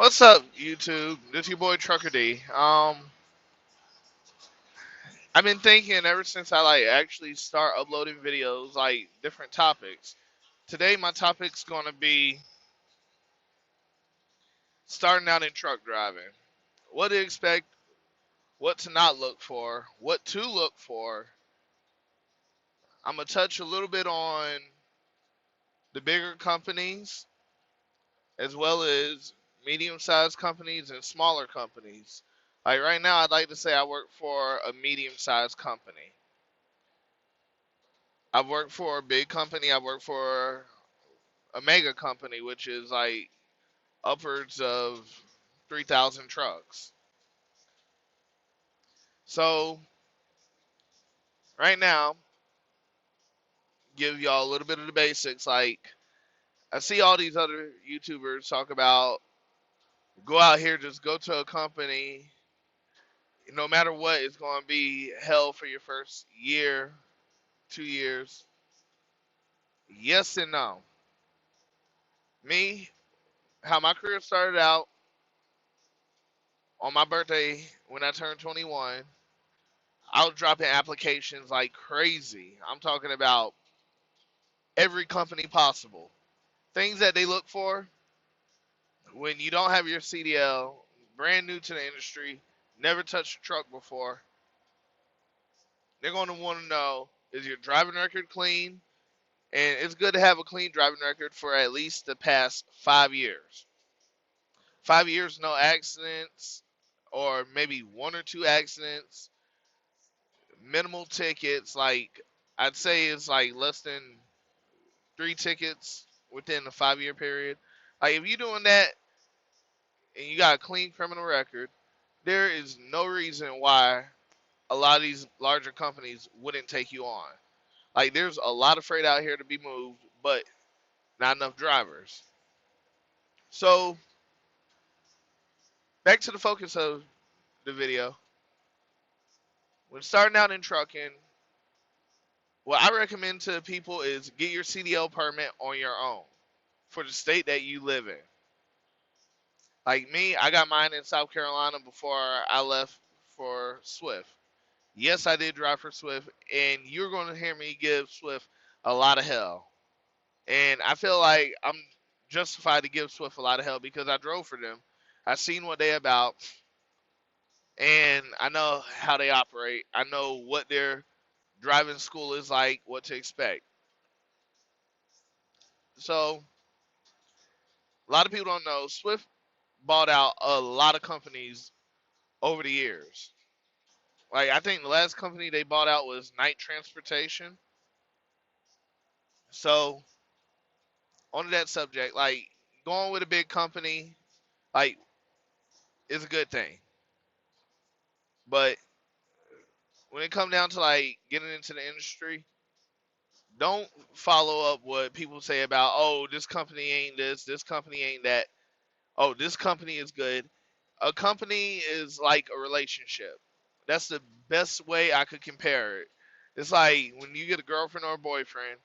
What's up, YouTube? This your boy Trucker D. I've been thinking ever since I actually start uploading videos, different topics. Today, my topic's gonna be starting out in truck driving. What to expect, what to not look for, what to look for. I'm gonna touch a little bit on the bigger companies as well as medium-sized companies and smaller companies. Like right now, I'd like to say I work for a medium-sized company. I've worked for a big company. I've worked for a mega company, which is like upwards of 3,000 trucks. So right now, give y'all a little bit of the basics. Like I see all these other YouTubers talk about go out here, just go to a company. No matter what, it's going to be hell for your first year, 2 years. Yes and no. Me, how my career started out on my birthday when I turned 21, I was dropping applications like crazy. I'm talking about every company possible. Things that they look for when you don't have your CDL, brand new to the industry, never touched a truck before. They're going to want to know, is your driving record clean? And it's good to have a clean driving record for at least the past 5 years. 5 years, no accidents, or maybe one or two accidents, minimal tickets. Like I'd say it's like less than 3 tickets within a 5 year period. Like if you're doing that and you got a clean criminal record, there is no reason why a lot of these larger companies wouldn't take you on. Like there's a lot of freight out here to be moved, but not enough drivers. So back to the focus of the video. When starting out in trucking, what I recommend to people is get your CDL permit on your own for the state that you live in. Like me, I got mine in South Carolina before I left for Swift. Yes, I did drive for Swift, and you're going to hear me give Swift a lot of hell. And I feel like I'm justified to give Swift a lot of hell because I drove for them. I've seen what they're about, and I know how they operate. I know what their driving school is like, what to expect. So, a lot of people don't know Swift bought out a lot of companies over the years. Like I think the last company they bought out was Night Transportation. So on that subject, like going with a big company, like is a good thing. But when it comes down to like getting into the industry, don't follow up what people say about this company ain't this company ain't that. Oh, this company is good. A company is like a relationship. That's the best way I could compare it. It's like when you get a girlfriend or a boyfriend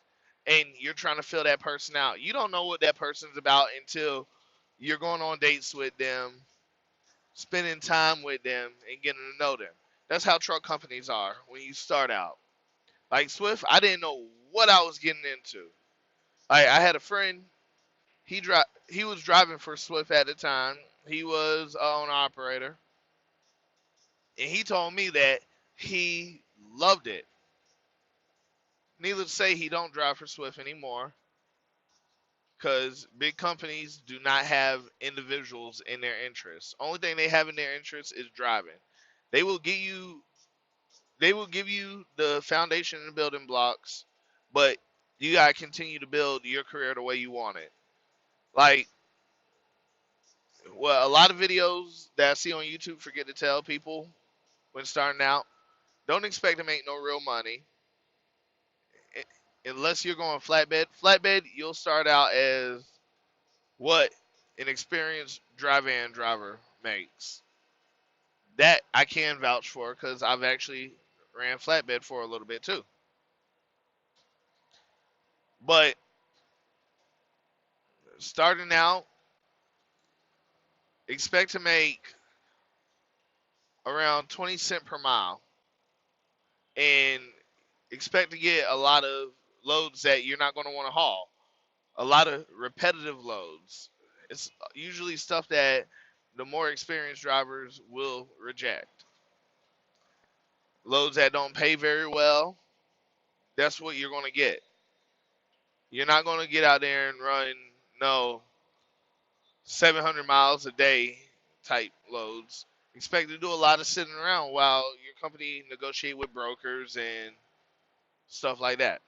and you're trying to fill that person out. You don't know what that person's about until you're going on dates with them, spending time with them, and getting to know them. That's how truck companies are when you start out. Like Swift, I didn't know what I was getting into. Like I had a friend, he was driving for Swift at the time. He was an owner operator, and he told me that he loved it. Needless to say, he don't drive for Swift anymore because big companies do not have individuals in their interests. Only thing they have in their interests is driving. They will give you the foundation and the building blocks, but you gotta continue to build your career the way you want it. Like, well, a lot of videos that I see on YouTube forget to tell people when starting out, don't expect to make no real money unless you're going flatbed. Flatbed, you'll start out as what an experienced dry van driver makes. That I can vouch for because I've actually ran flatbed for a little bit too. But starting out, expect to make around 20 cents per mile and expect to get a lot of loads that you're not going to want to haul. A lot of repetitive loads. It's usually stuff that the more experienced drivers will reject. Loads that don't pay very well, that's what you're going to get. You're not going to get out there and run no 700 miles a day type loads. Expect to do a lot of sitting around while your company negotiate with brokers and stuff like that.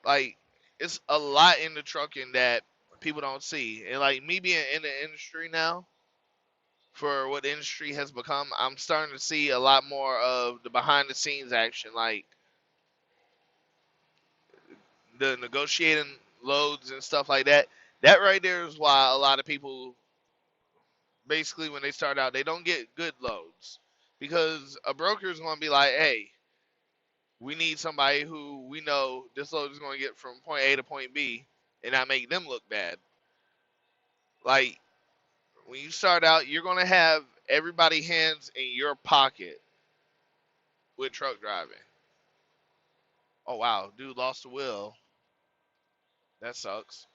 Like it's a lot in the trucking that people don't see. And like me being in the industry now, for what the industry has become, I'm starting to see a lot more of the behind the scenes action, like the negotiating loads and stuff like that. That right there is why a lot of people basically when they start out they don't get good loads because a broker is going to be like, hey, we need somebody who we know this load is going to get from point A to point B and not make them look bad. Like when you start out, you're going to have everybody hands in your pocket with truck driving. Oh wow, dude lost the wheel. That sucks.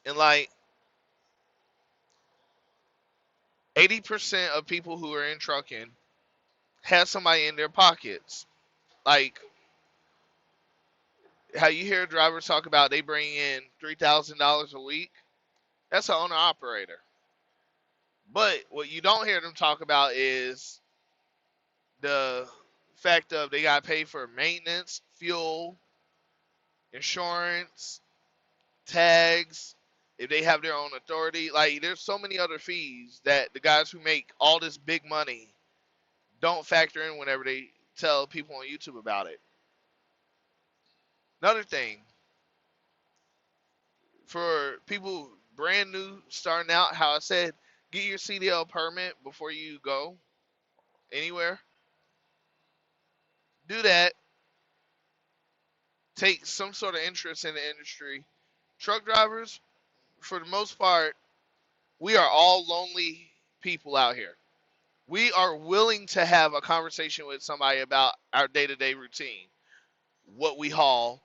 And like 80% of people who are in trucking have somebody in their pockets. Like how you hear drivers talk about they bring in $3,000 a week. That's an owner operator. But what you don't hear them talk about is the fact of they got to pay for maintenance, fuel, insurance, tags, if they have their own authority. Like there's so many other fees that the guys who make all this big money don't factor in whenever they tell people on YouTube about it. Another thing, for people brand new starting out, how I said, get your CDL permit before you go anywhere. Do that. Take some sort of interest in the industry. Truck drivers, for the most part, we are all lonely people out here. We are willing to have a conversation with somebody about our day-to-day routine, what we haul,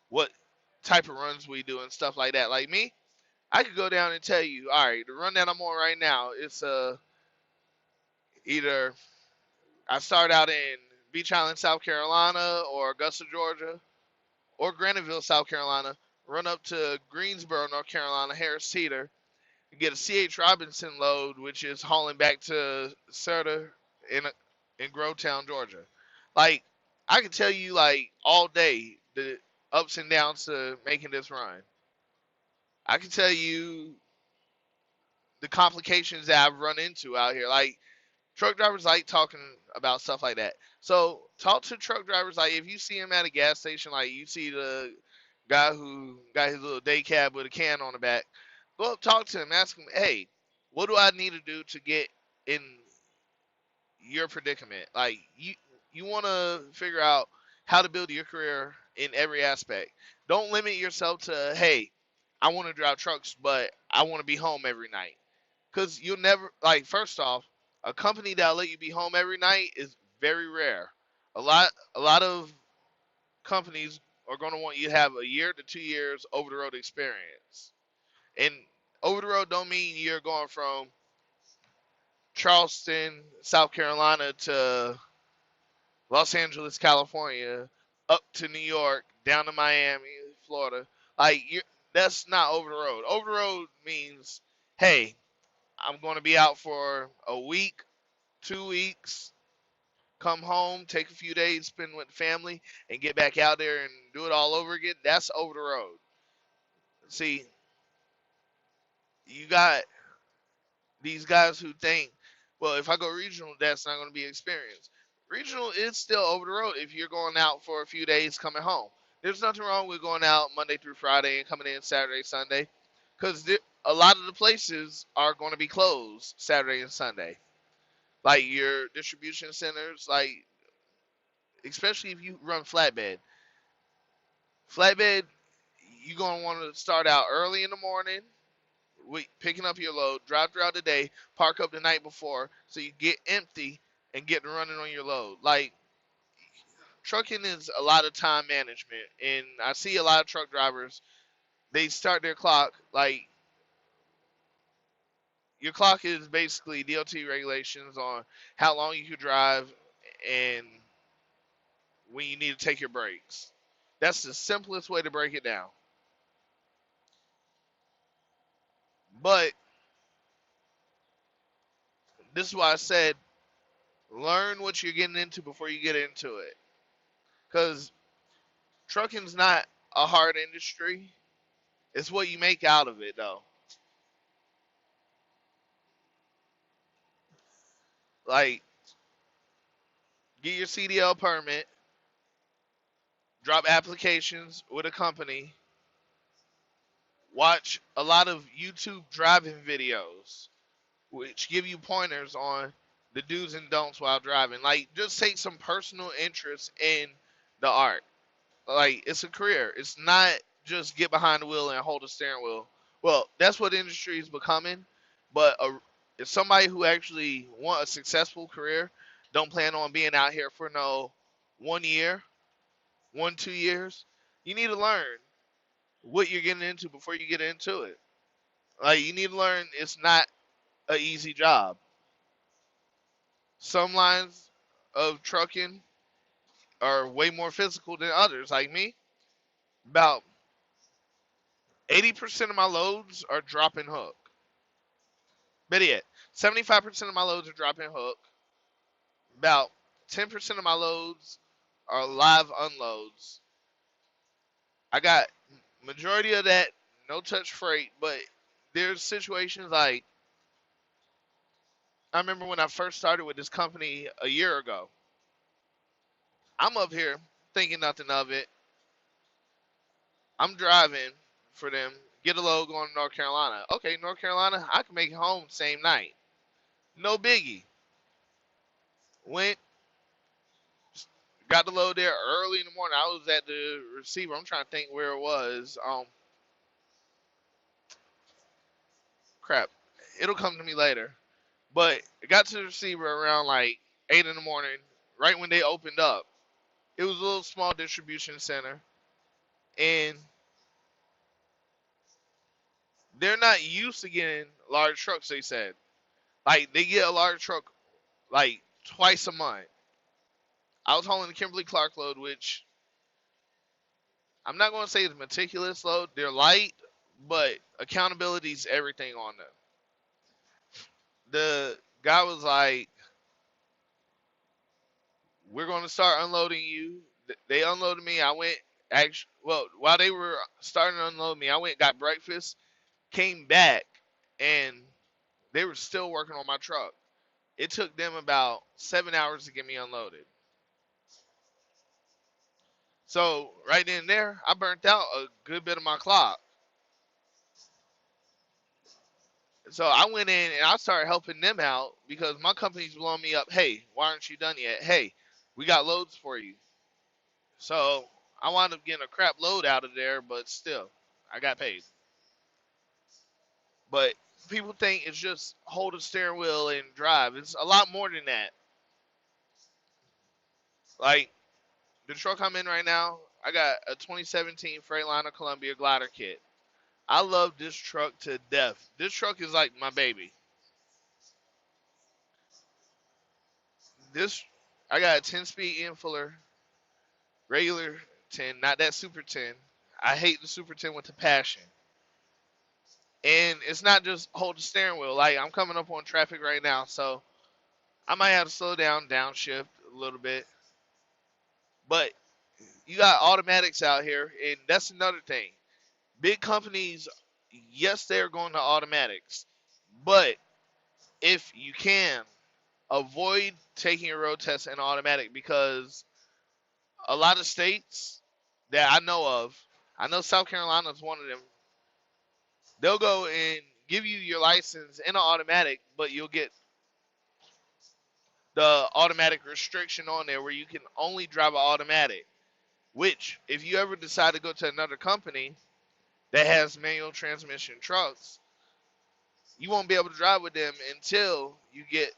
what type of runs we do, and stuff like that. Like me, I could go down and tell you, all right, the run that I'm on right now, it's either I start out in Beach Island, South Carolina, or Augusta, Georgia, or Graniteville, South Carolina, run up to Greensboro, North Carolina, Harris Teeter, and get a C.H. Robinson load, which is hauling back to Serta in Grovetown, Georgia. Like, I can tell you, like, all day the ups and downs to making this run. I can tell you the complications that I've run into out here. Like, truck drivers like talking about stuff like that. So talk to truck drivers. Like if you see him at a gas station, like you see the guy who got his little day cab with a can on the back, go up, talk to him, ask him, hey, what do I need to do to get in your predicament? Like you want to figure out how to build your career in every aspect. Don't limit yourself to, hey, I want to drive trucks, but I want to be home every night. Because you'll never, like, first off, a company that'll let you be home every night is very rare. A lot of companies are going to want you to have a year to 2 years over the road experience. And over the road don't mean you're going from Charleston, South Carolina to Los Angeles, California, up to New York, down to Miami, Florida. Like that's not over the road. Over the road means, hey, I'm going to be out for a week, 2 weeks, come home, take a few days, spend with the family, and get back out there and do it all over again. That's over the road. See, you got these guys who think, well, if I go regional, that's not going to be experience. Regional is still over the road if you're going out for a few days, coming home. There's nothing wrong with going out Monday through Friday and coming in Saturday, Sunday, because a lot of the places are going to be closed Saturday and Sunday. Like your distribution centers, like especially if you run flatbed. Flatbed, you're gonna want to start out early in the morning, picking up your load, drive throughout the day, park up the night before, so you get empty and get running on your load. Like trucking is a lot of time management, and I see a lot of truck drivers. They start their clock like your clock is basically DOT regulations on how long you can drive and when you need to take your breaks. That's the simplest way to break it down. But this is why I said learn what you're getting into before you get into it. Because trucking's not a hard industry. It's what you make out of it, though. Like, get your CDL permit, drop applications with a company, watch a lot of YouTube driving videos, which give you pointers on the do's and don'ts while driving. Like, just take some personal interest in the art. Like, it's a career. It's not just get behind the wheel and hold a steering wheel. Well, that's what the industry is becoming. But if somebody who actually want a successful career don't plan on being out here for no 1 year, 2 years, you need to learn what you're getting into before you get into it. Like, you need to learn it's not an easy job. Some lines of trucking are way more physical than others. Like me, about 80% of my loads are drop and hook. Better yet, 75% of my loads are drop and hook. About 10% of my loads are live unloads. I got majority of that no touch freight, but there's situations like I remember when I first started with this company a year ago. I'm up here thinking nothing of it. I'm driving for them, get a load going to North Carolina. Okay, North Carolina, I can make it home same night. No biggie. Went, got the load there early in the morning. I was at the receiver. I'm trying to think where it was. Crap. It'll come to me later. But it got to the receiver around like 8 in the morning, right when they opened up. It was a little small distribution center. And they're not used to getting large trucks, they said. Like, they get a large truck like twice a month. I was hauling the Kimberly Clark load, which I'm not going to say is meticulous load. They're light, but accountability's everything on them. The guy was like, "We're going to start unloading you." They unloaded me. I went, actually, well, while they were starting to unload me, I went, got breakfast, came back, and they were still working on my truck. It took them about 7 hours to get me unloaded. So right then and there, I burnt out a good bit of my clock. So I went in and I started helping them out because my company's blowing me up. Hey, why aren't you done yet? Hey, we got loads for you. So I wound up getting a crap load out of there, but still, I got paid. But people think it's just hold a steering wheel and drive. It's a lot more than that. Like the truck I'm in right now, I got a 2017 Freightliner Columbia glider kit. I love this truck to death. This truck is like my baby. This I got a 10-speed Ian Fuller regular 10, not that Super 10. I hate the Super 10 with a passion. And it's not just hold the steering wheel. Like I'm coming up on traffic right now, so I might have to slow down, downshift a little bit. But you got automatics out here, and that's another thing. Big companies, yes, they're going to automatics, but if you can, avoid taking a road test in automatic because a lot of states that I know of, I know South Carolina is one of them. They'll go and give you your license in an automatic, but you'll get the automatic restriction on there where you can only drive an automatic. Which, if you ever decide to go to another company that has manual transmission trucks, you won't be able to drive with them until you get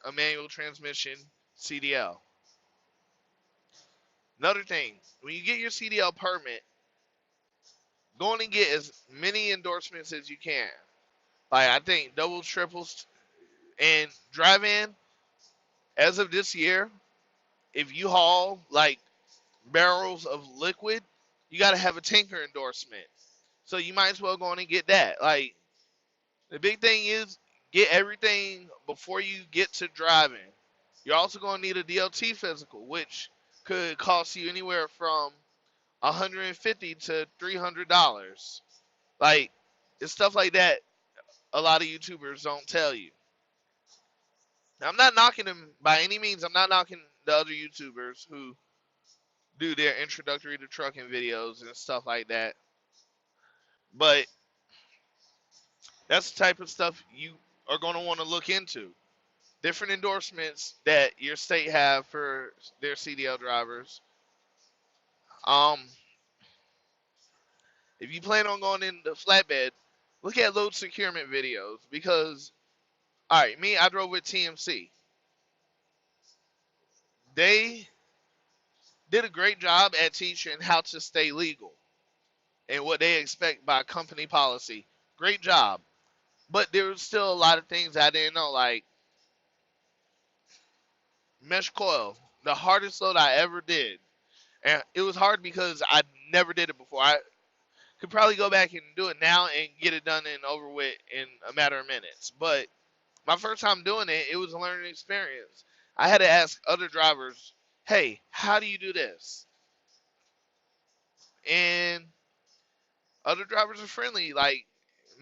a manual transmission CDL. Another thing, when you get your CDL permit, go on and get as many endorsements as you can. Like I think doubles, triples, and drive-in. As of this year, if you haul like barrels of liquid, you got to have a tanker endorsement. So you might as well go on and get that. Like the big thing is get everything before you get to driving. You're also going to need a DOT physical, which could cost you anywhere from $150 to $300. Like it's stuff like that. A lot of YouTubers don't tell you. Now, I'm not knocking them by any means. I'm not knocking the other YouTubers who do their introductory to trucking videos and stuff like that. But that's the type of stuff you are going to want to look into. Different endorsements that your state have for their CDL drivers. Um, if you plan on going in the flatbed, look at load securement videos because, all right, me, I drove with TMC. They did a great job at teaching how to stay legal and what they expect by company policy. Great job. But there was still a lot of things I didn't know, like mesh coil, the hardest load I ever did. And it was hard because I never did it before. I could probably go back and do it now and get it done and over with in a matter of minutes. But my first time doing it, it was a learning experience. I had to ask other drivers, hey, how do you do this? And other drivers are friendly. Like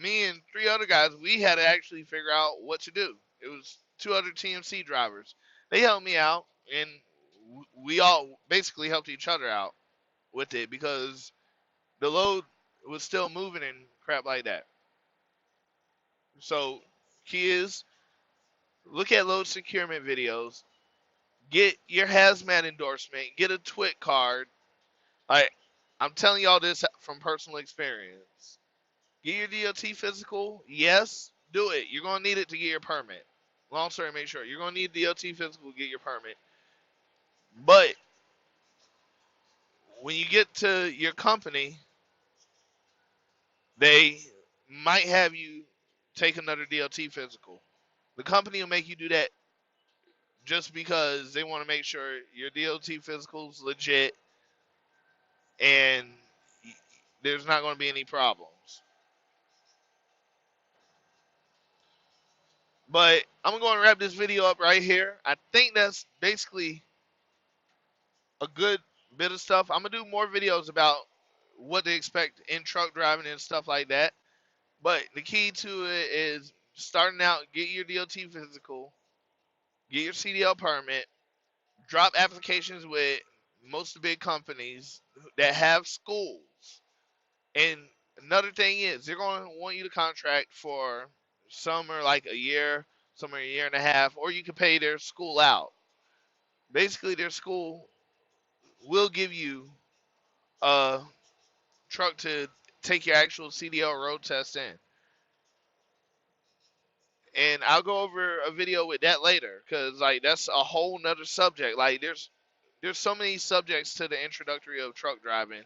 me and three other guys, we had to actually figure out what to do. It was two other TMC drivers. They helped me out, and we all basically helped each other out with it because the load was still moving and crap like that. So, key is look at load securement videos, get your hazmat endorsement, get a TWIC card. I'm telling y'all this from personal experience. Get your DOT physical. Yes, do it. You're going to need it to get your permit. Long story, make sure. You're going to need DOT physical to get your permit. But when you get to your company, they might have you take another DOT physical. The company will make you do that just because they want to make sure your DOT physical is legit and there's not going to be any problems. But I'm going to wrap this video up right here. I think that's basically a good bit of stuff. I'm going to do more videos about what to expect in truck driving and stuff like that. But the key to it is starting out, get your DOT physical, get your CDL permit, drop applications with most of the big companies that have schools. And another thing is they're going to want you to contract for some are like a year, some are a year and a half, or you can pay their school out. Basically, their school will give you a truck to take your actual CDL road test in. And I'll go over a video with that later because like that's a whole nother subject. Like there's so many subjects to the introductory of truck driving.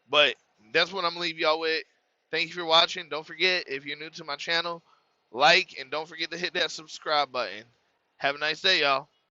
But that's what I'm gonna leave y'all with. Thank you for watching. Don't forget, if you're new to my channel, like and don't forget to hit that subscribe button. Have a nice day, y'all.